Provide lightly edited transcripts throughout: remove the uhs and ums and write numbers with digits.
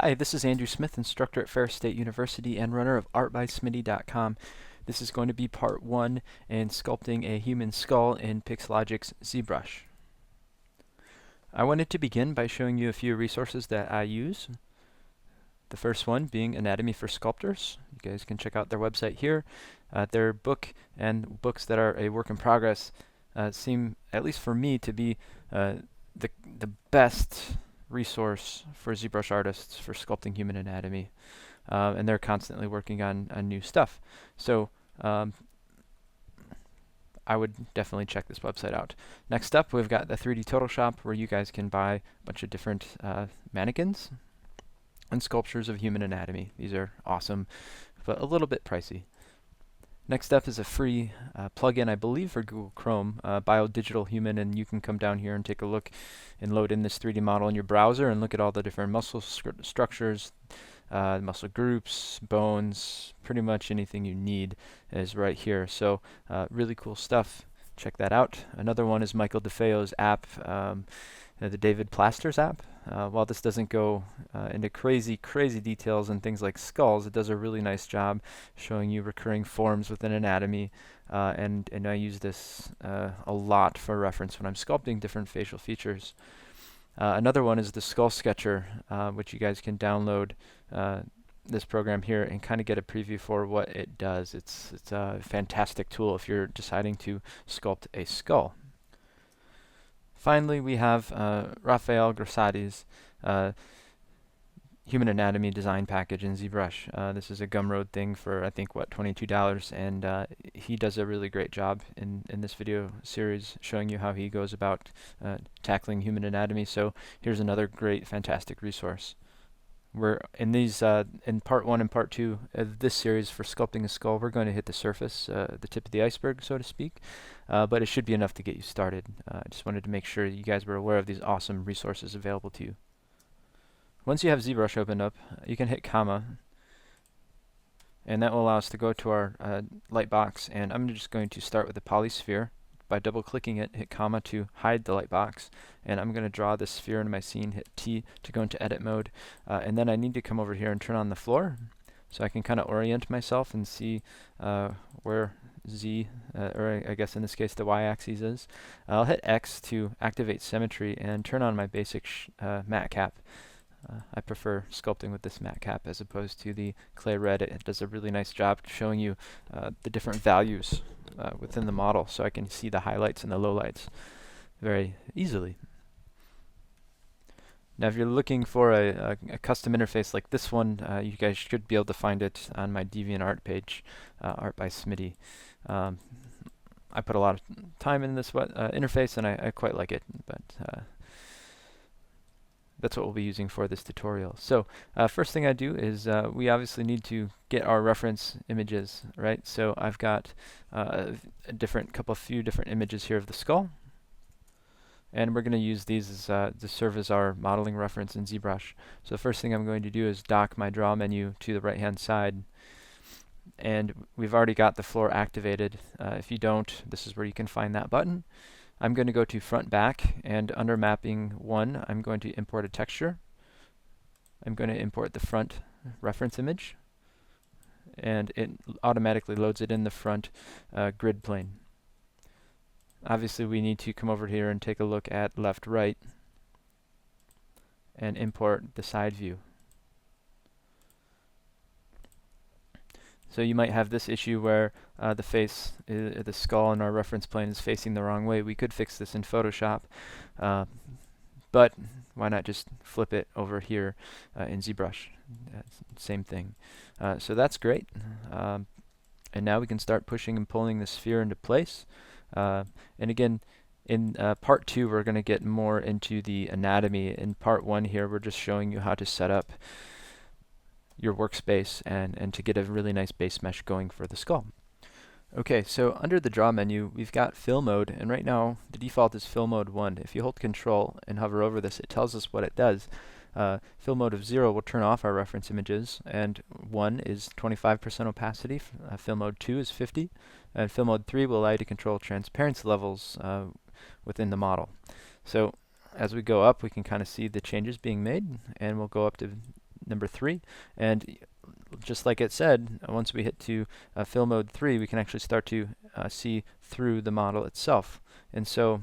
Hi, this is Andrew Smith, instructor at Ferris State University and runner of artbysmitty.com. This is going to be part 1 in sculpting a human skull in Pixologic's ZBrush. I wanted to begin by showing you a few resources that I use. The first one being Anatomy for Sculptors. You guys can check out their website here. Their book and books that are a work in progress seem, at least for me, to be the best resource for ZBrush artists for sculpting human anatomy, and they're constantly working on new stuff. So I would definitely check this website out. Next up, we've got the 3D Total Shop, where you guys can buy a bunch of different mannequins and sculptures of human anatomy. These are awesome, but a little bit pricey. Next up is a free plugin, I believe, for Google Chrome, Biodigital Human, and you can come down here and take a look and load in this 3D model in your browser and look at all the different muscle structures, muscle groups, bones, pretty much anything you need is right here. So really cool stuff. Check that out. Another one is Michael DeFeo's app, the David Plasters app. While this doesn't go into crazy details and things like skulls, it does a really nice job showing you recurring forms within anatomy, and I use this a lot for reference when I'm sculpting different facial features. Another one is the Skull Sketcher, which you guys can download this program here and kind of get a preview for what it does. It's a fantastic tool if you're deciding to sculpt a skull. Finally, we have Raphael Grassati's Human Anatomy Design Package in ZBrush. This is a Gumroad thing for, I think, what, $22, and he does a really great job in this video series showing you how he goes about tackling human anatomy. So here's another great, fantastic resource. We're in these in part 1 and part 2 of this series for sculpting a skull. We're going to hit the surface, the tip of the iceberg, so to speak, but it should be enough to get you started. I just wanted to make sure you guys were aware of these awesome resources available to you. Once you have ZBrush opened up, you can hit comma, and that will allow us to go to our light box. And I'm just going to start with the polysphere. By double-clicking it, hit comma to hide the light box, and I'm going to draw this sphere into my scene, hit T to go into edit mode, and then I need to come over here and turn on the floor so I can kind of orient myself and see where Z, or I guess in this case the y-axis is. I'll hit X to activate symmetry and turn on my basic matte cap. I prefer sculpting with this matte cap as opposed to the clay red. It does a really nice job showing you the different values within the model, so I can see the highlights and the lowlights very easily. Now, if you're looking for a custom interface like this one, you guys should be able to find it on my DeviantArt page, Art by Smitty. I put a lot of time in this interface, and I quite like it, but that's what we'll be using for this tutorial. So first thing I do is we obviously need to get our reference images, right? So I've got a few different images here of the skull, and we're going to use these as, to serve as our modeling reference in ZBrush. So the first thing I'm going to do is dock my draw menu to the right hand side, and we've already got the floor activated. If you don't, this is where you can find that button. I'm going to go to front back, and under mapping 1 I'm going to import a texture. I'm going to import the front reference image, and it automatically loads it in the front grid plane. Obviously we need to come over here and take a look at left right and import the side view. So you might have this issue where the face, the skull in our reference plane is facing the wrong way. We could fix this in Photoshop, but why not just flip it over here in ZBrush? Same thing. So that's great. And now we can start pushing and pulling the sphere into place. And again, in part 2 we're going to get more into the anatomy. In part 1 here we're just showing you how to set up your workspace and to get a really nice base mesh going for the skull. Okay, so under the draw menu we've got fill mode, and right now the default is fill mode 1. If you hold control and hover over this, it tells us what it does. Fill mode of 0 will turn off our reference images, and 1 is 25% opacity, fill mode 2 is 50, and fill mode 3 will allow you to control transparency levels within the model. So as we go up, we can kind of see the changes being made, and we'll go up to number 3, and just like it said, once we hit to fill mode 3, we can actually start to see through the model itself. And so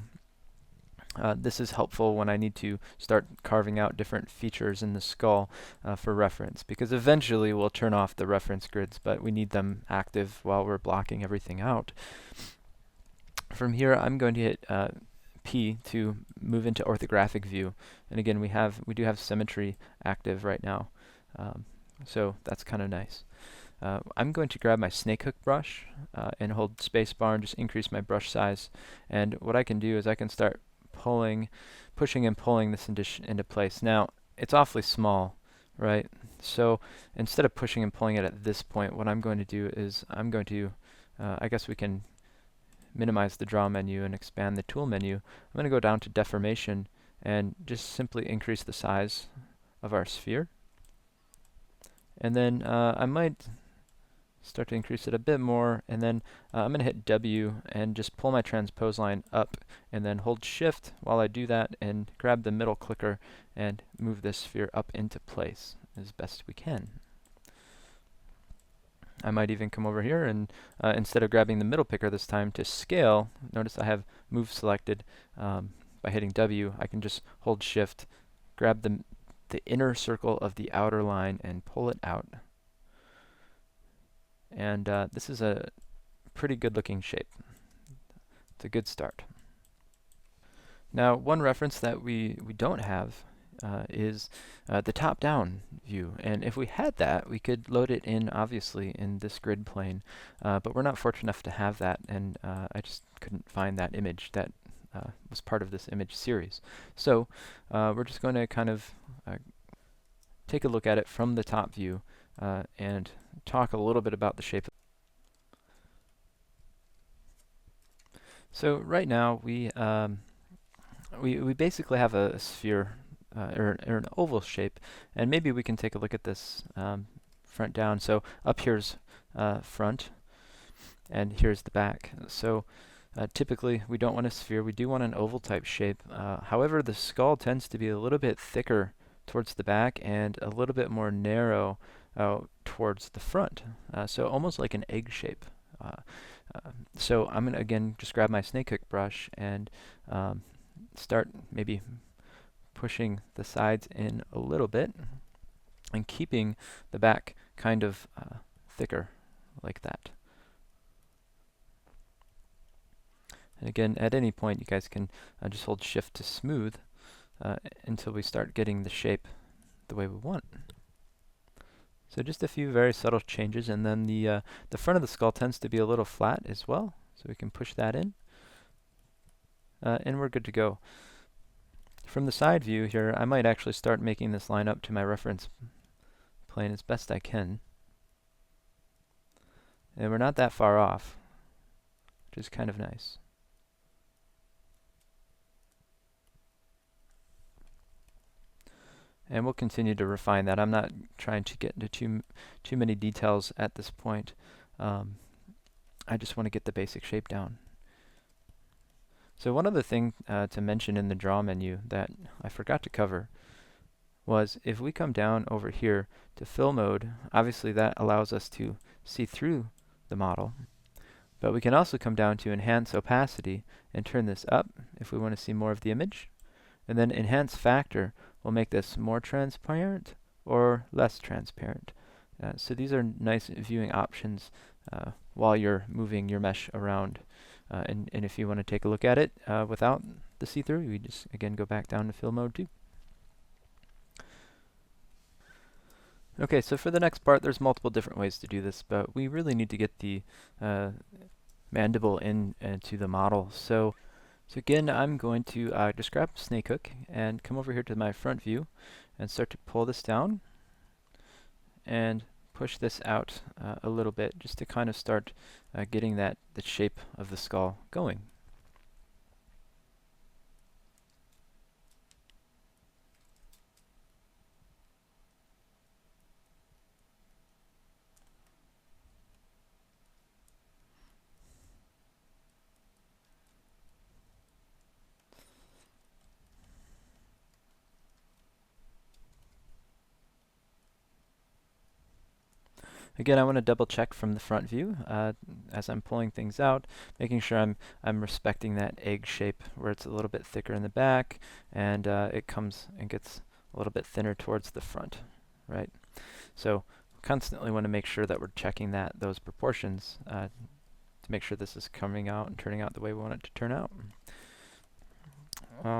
this is helpful when I need to start carving out different features in the skull for reference, because eventually we'll turn off the reference grids, but we need them active while we're blocking everything out. From here, I'm going to hit P to move into orthographic view, and again we do have symmetry active right now, so that's kind of nice. I'm going to grab my snake hook brush and hold spacebar and just increase my brush size, and what I can do is I can start pushing and pulling this into place. Now it's awfully small, right? So instead of pushing and pulling it at this point, what I'm going to do is I'm going to I guess we can minimize the draw menu and expand the tool menu. I'm going to go down to deformation and just simply increase the size of our sphere. And then I might start to increase it a bit more, and then I'm going to hit W and just pull my transpose line up, and then hold shift while I do that and grab the middle clicker and move this sphere up into place as best we can. I might even come over here and instead of grabbing the middle picker this time to scale, notice I have move selected. By hitting W, I can just hold shift, grab the inner circle of the outer line and pull it out. And this is a pretty good looking shape. It's a good start. Now, one reference that we don't have is the top-down view, and if we had that, we could load it in, obviously, in this grid plane, but we're not fortunate enough to have that, and I just couldn't find that image that was part of this image series. So we're just going to kind of take a look at it from the top view and talk a little bit about the shape. So right now we basically have a sphere or an oval shape, and maybe we can take a look at this front down. So up here's front, and here's the back. So typically we don't want a sphere, we do want an oval type shape. However, the skull tends to be a little bit thicker towards the back and a little bit more narrow towards the front, so almost like an egg shape. So I'm going to again just grab my snake hook brush and start maybe pushing the sides in a little bit and keeping the back kind of thicker like that. And again, at any point you guys can just hold shift to smooth until we start getting the shape the way we want. So just a few very subtle changes, and then the front of the skull tends to be a little flat as well, so we can push that in, and we're good to go. From the side view here, I might actually start making this line up to my reference plane as best I can, and we're not that far off, which is kind of nice. And we'll continue to refine that. I'm not trying to get into too many details at this point. I just want to get the basic shape down. So one other thing to mention in the draw menu that I forgot to cover was if we come down over here to fill mode, obviously that allows us to see through the model. But we can also come down to enhance opacity and turn this up if we want to see more of the image. And then enhance factor will make this more transparent or less transparent. So these are nice viewing options while you're moving your mesh around. And if you want to take a look at it without the see-through, you just again go back down to fill mode 2. Okay, so for the next part, there's multiple different ways to do this, but we really need to get the mandible into the model. So again, I'm going to just grab snake hook and come over here to my front view and start to pull this down and push this out a little bit just to kind of start getting the shape of the skull going. Again, I want to double check from the front view as I'm pulling things out, making sure I'm respecting that egg shape where it's a little bit thicker in the back and it comes and gets a little bit thinner towards the front, right? So constantly want to make sure that we're checking those proportions to make sure this is coming out and turning out the way we want it to turn out.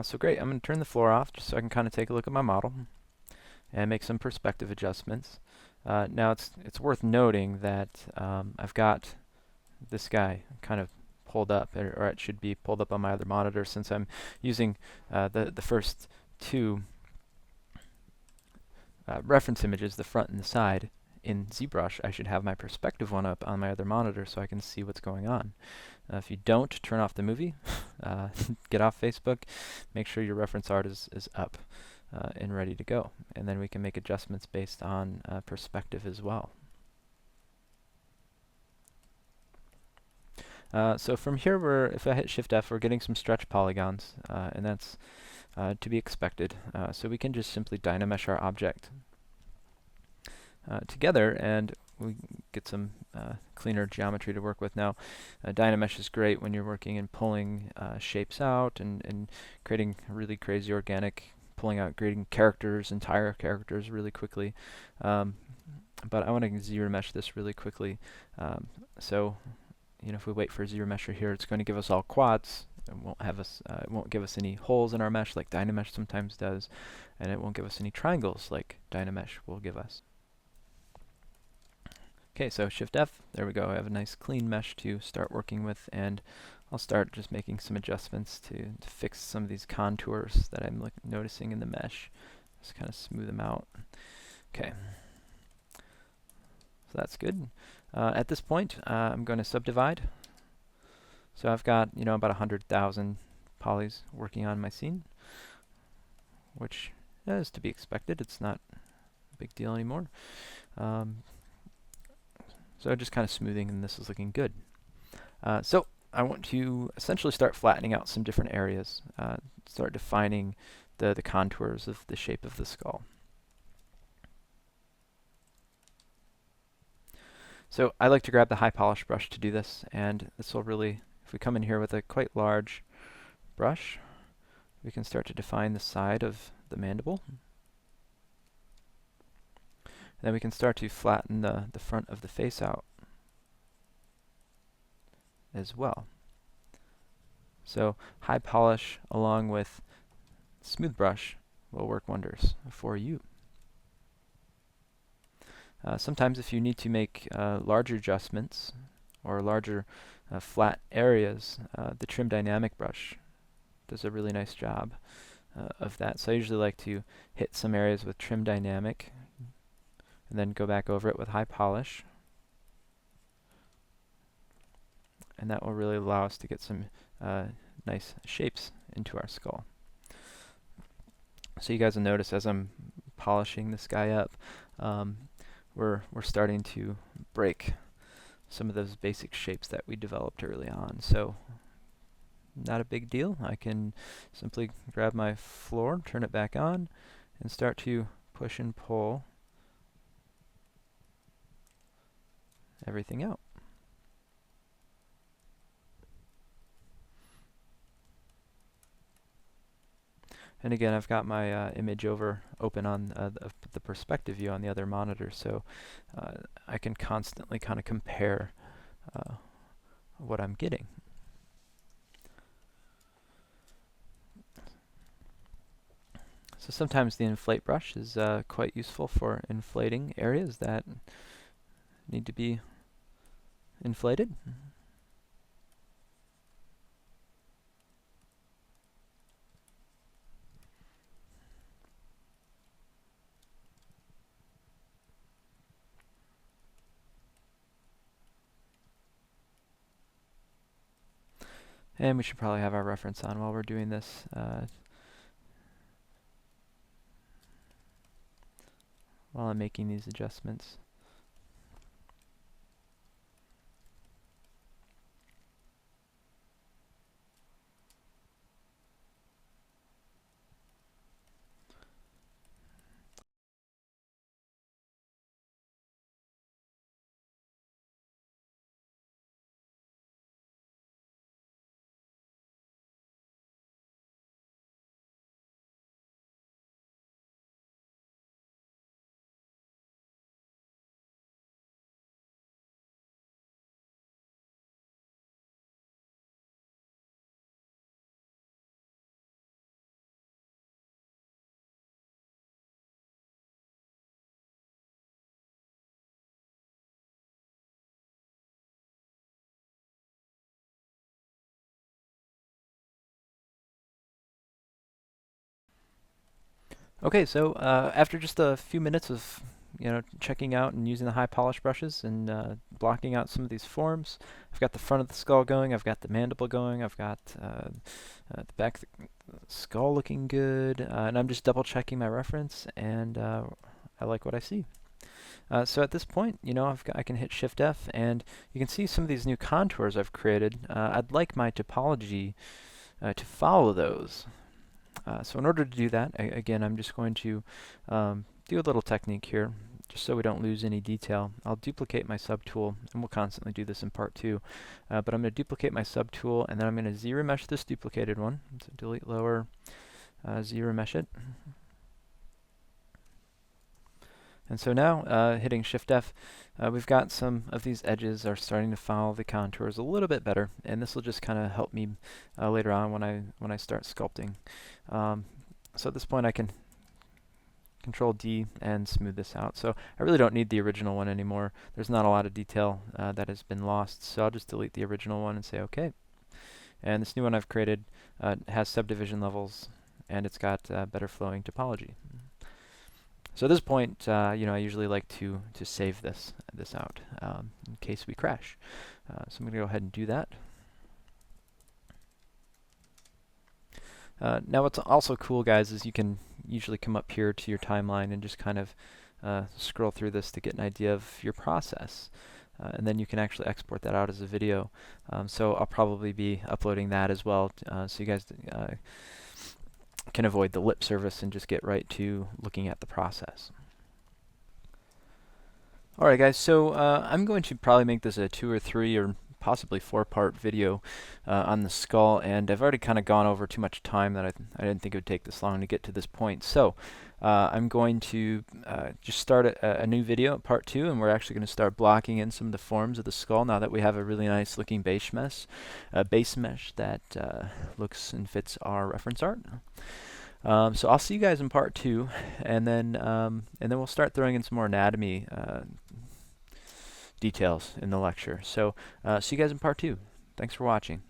So great, I'm going to turn the floor off just so I can kind of take a look at my model and make some perspective adjustments. Now it's worth noting that I've got this guy kind of pulled up, or it should be pulled up on my other monitor since I'm using the first two reference images, the front and the side. In ZBrush, I should have my perspective one up on my other monitor so I can see what's going on. If you don't, turn off the movie, get off Facebook, make sure your reference art is up and ready to go. And then we can make adjustments based on perspective as well. So from here, if I hit Shift F, we're getting some stretch polygons, and that's to be expected. So we can just simply Dynamesh our object together, and we get some cleaner geometry to work with now. Dynamesh is great when you're working and pulling shapes out and creating really crazy organic, pulling out, creating characters, entire characters really quickly. But I want to ZBrush this really quickly. So, if we wait for ZBrush here, it's going to give us all quads. It won't have us. It won't give us any holes in our mesh like Dynamesh sometimes does, and it won't give us any triangles like Dynamesh will give us. Okay, so Shift F, there we go. I have a nice clean mesh to start working with, and I'll start just making some adjustments to fix some of these contours that I'm noticing in the mesh. Just kind of smooth them out. Okay, so that's good. At this point, I'm going to subdivide. So I've got, about 100,000 polys working on my scene, which is to be expected. It's not a big deal anymore. So just kind of smoothing, and this is looking good. So I want to essentially start flattening out some different areas, start defining the contours of the shape of the skull. So I like to grab the high polish brush to do this, and this will really, if we come in here with a quite large brush, we can start to define the side of the mandible. Then we can start to flatten the front of the face out as well. So high polish along with smooth brush will work wonders for you. Sometimes if you need to make larger adjustments or larger flat areas, the trim dynamic brush does a really nice job of that. So I usually like to hit some areas with trim dynamic and then go back over it with high polish, and that will really allow us to get some nice shapes into our skull. So you guys will notice as I'm polishing this guy up, we're starting to break some of those basic shapes that we developed early on. So not a big deal. I can simply grab my floor, turn it back on, and start to push and pull everything out. And again, I've got my image open on the perspective view on the other monitor, so I can constantly kind of compare what I'm getting. So sometimes the inflate brush is quite useful for inflating areas that need to be inflated. And we should probably have our reference on while we're doing this. While I'm making these adjustments. Okay, so after just a few minutes of checking out and using the high polish brushes and blocking out some of these forms, I've got the front of the skull going, I've got the mandible going, I've got the back of the skull looking good, and I'm just double checking my reference, and I like what I see. So at this point, I can hit Shift F, and you can see some of these new contours I've created. I'd like my topology to follow those. So in order to do that, again, I'm just going to do a little technique here, just so we don't lose any detail. I'll duplicate my subtool, and we'll constantly do this in part 2. But I'm going to duplicate my subtool, and then I'm going to Z-remesh this duplicated one. So delete lower, Z-remesh it. And so now, hitting Shift F, we've got some of these edges are starting to follow the contours a little bit better, and this will just kind of help me later on when I start sculpting. So at this point, I can Control D and smooth this out. So I really don't need the original one anymore. There's not a lot of detail that has been lost, so I'll just delete the original one and say OK. And this new one I've created has subdivision levels, and it's got better flowing topology. So at this point, I usually like to save this out in case we crash. So I'm going to go ahead and do that. Now what's also cool, guys, is you can usually come up here to your timeline and just kind of scroll through this to get an idea of your process. And then you can actually export that out as a video. So I'll probably be uploading that as well, so you guys can avoid the lip service and just get right to looking at the process. Alright guys, so I'm going to probably make this a 2 or 3 or possibly 4-part video on the skull, and I've already kind of gone over too much time that I didn't think it would take this long to get to this point. So I'm going to just start a new video, part 2, and we're actually going to start blocking in some of the forms of the skull now that we have a really nice looking base mesh that looks and fits our reference art. So I'll see you guys in part 2, and then we'll start throwing in some more anatomy details in the lecture. So see you guys in part 2. Thanks for watching.